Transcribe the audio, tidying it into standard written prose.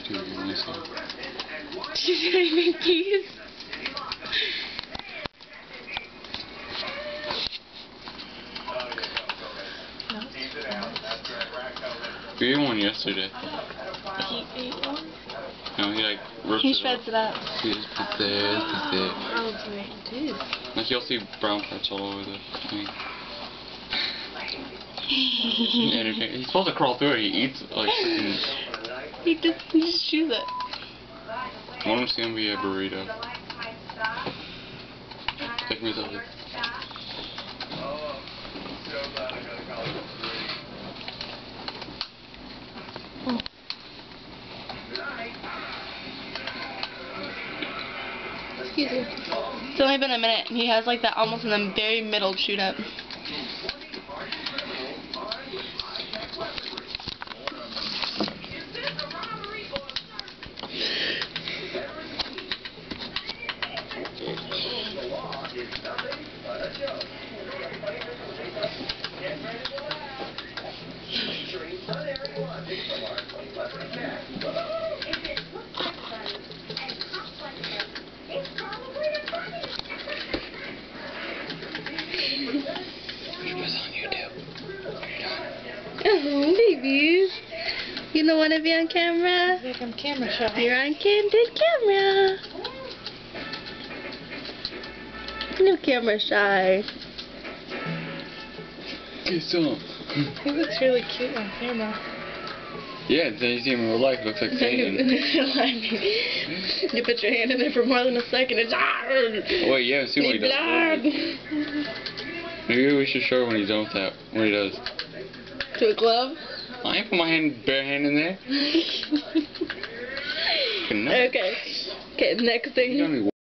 Dude, you want to see? She's doing Mickey's. We ate one yesterday. He ate one? No, he like rips He it shreds up. it up. He just put there, put there. Oh, dude. Like you'll see brown parts all over the thing. Entertaining. He's supposed to crawl through it. He eats like freaking. He just chews it. One of them's gonna be a burrito. Take me something. Excuse me. It's only been a minute, and he has like that almost in the very middle chewed up. Oh, babies. You don't want to be on camera? Like I'm camera shy. You're on candid camera. No camera shy. Get some. He looks really cute on camera. Yeah, then you see him in real life. Looks like Satan. You put your hand in there for more than a second. It's Oh, wait, yeah, see what he does. Maybe we should show her when he's done with that. When he does. To a glove? I ain't put my bare hand in there. Okay. Okay, next thing.